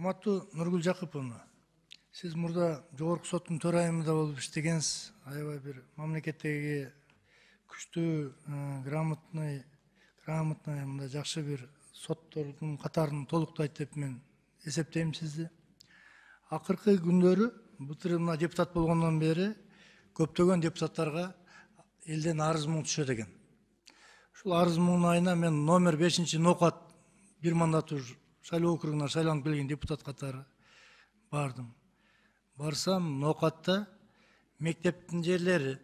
Урматтуу Нургүл Жакыповна, сиз мурда жогорку соттун төрайымында болуп иштегенсиз. Аябай бир мамлекеттеги күчтүү, грамотный мындай жакшы бир соттордун катарын толуктайт деп мен эсептейм сизди. Акыркы күндөрү былтыр мына депутат болгондон бери көптөгөн депутаттарга элден арыз муң түшөт экен. Ушул арыз муңдун айына мен номер 5 нокат бир мандаттуу шайлоо округуна шайланып келген депутат катары бардым. Барсам нокатта мектептин жерлери,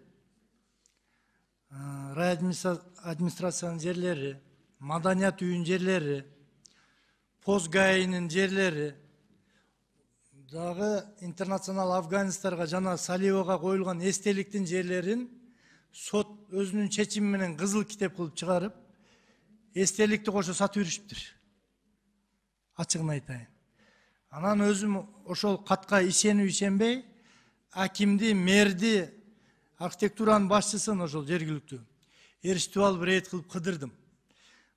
рай администрациянын жерлери, маданият үйүнүн жерлери, пост гаинин жерлери, дагы интернационал афганистарга жана Салиевага коюлган эстеликтин жерлерин сот өзүнүн чечими менен кызыл китеп кылып чыгарып, эстеликти кошо сатып беришиптир. Ачыгын айтайын. Анан өзүм ошол катка ишенбей, акимди, мэрди, архитектуранын башчысын ошол жергиликтүү эриштип алып рейд кылып кыдырдым.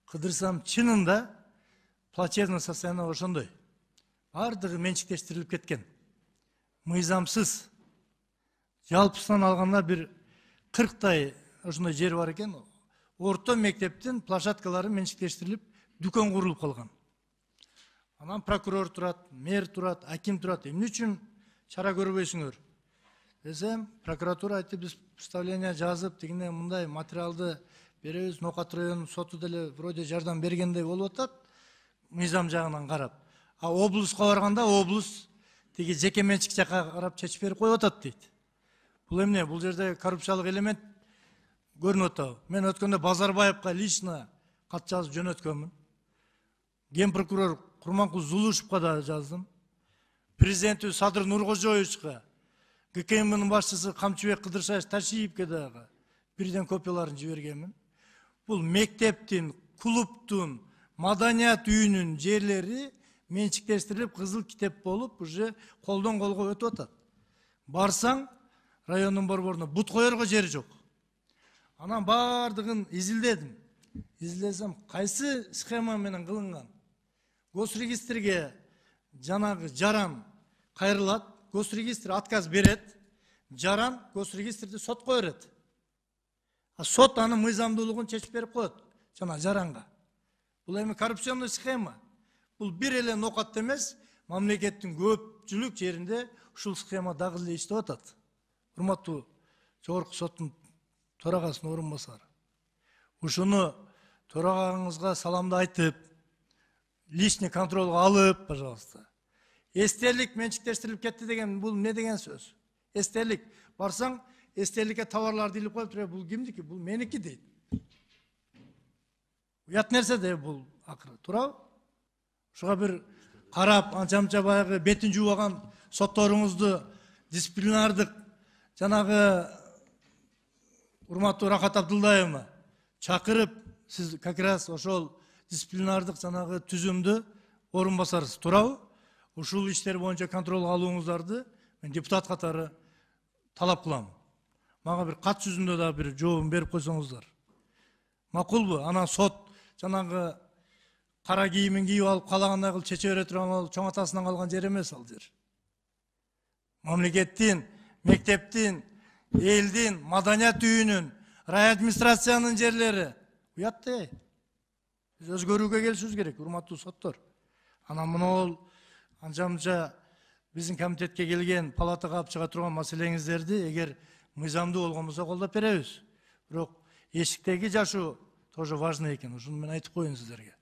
Кыдырсам чынында плачевный состояние ошондой. Бардыгы менчиктештирилип кеткен. Мыйзамсыз. Жалпысынан алганда бир 40 ошондой жер бар экен. Орто мектептин площадкалары менчиктештирилип, дүкөн курулуп калган. Анан прокурор турат, мэр турат, аким турат. Эмне үчүн чара көрбөйсүңөр? Десем, прокуратура айтты, биз представление жазып, тигине мындай материалды беребиз, Нокат районунун соту деле вроде жардам бергендей болуп атат, мыйзам жагынан карап. А облуска барганда облус тиги жеке менчик жакка карап чечип берип коюп атат дейт. Бул эмне? Бул жерде коррупциялык элемент көрүнүп атабы? Мен өткөндө Базарбаевка лично кат жазып жөнөткөнмүн. Ген прокурор Курманкул Зулушевка да жаздым. Президенти Садыр Нуркожоевичке, ГКМнын башчысы Камчыбек Кыдыршаевич Ташиевке дагы бирден копияларын жибергенмин. Бул мектептин, клубтун, маданият үйүнүн жерлери менчиктештирилип, кызыл китеп болуп, уже колдон колго өтүп атат. Барсаң, райондун борборуна бут коерго жери жок. Анан бардыгын изилдедим. Изилдесем, кайсы схема менен кылынган? Госрегистрге жанагы жаран кайрылат, госрегистр отказ берет, жаран госрегистрди сотко берет. А сот анын мыйзамдуулугун чечип берип коет жана жаранга. Бул эми коррупционный схема. Бул бир эле Нокатта эмес, мамлекеттин көпчүлүк жеринде ушул схема дагы эле иштеп атат. Урматтуу жогорку соттун төрагасынын орун басары. Ушуну төрагаңызга саламды айтып, личный контролга алып, пожалуйста. Эстелик менчиктештирилип кетти деген бул не деген сөз? Эстелик барсаң, эстеликке товарларды илип коюп туруп, бул кимдики? Бул меники дейт. Уят нерсе де бул акыры, туурабы? Ушуга бир карап, анча-мынча баягы бетин жуубаган сотторуңузду дисциплинардык жанагы урматтуу Рахат Абдылдаевна чакырып, сиз как раз ошол дисциплинардык жанагы түзүмдү орун басарсыз, туурабы? Ушул иштер боюнча контролго алууңуздарды мен депутат катары талап кылам. Мага бир кат жүзүндө да бир жообун берип койсоңуздар. Макулбу? Анан сот жанагы кара кийимин кийип алып, каалагандай кылып чече бере турган чоң атасынан калган жер эмес ал жер. Мамлекеттин, мектептин, элдин, маданият үйүнүн, рай администрациянын жерлери. Уятты. Биз өзгөрүүгө келишибиз керек, урматтуу соттор. Анан мына анча-мынча биздин комитетке келген, палатага алып чыга турган маселеңиздерди эгер мыйзамдуу болгон болсо колдоп беребиз. Бирок эшиктеги жашоо тоже важный экен. Ушуну мен айтып коеюн сиздерге.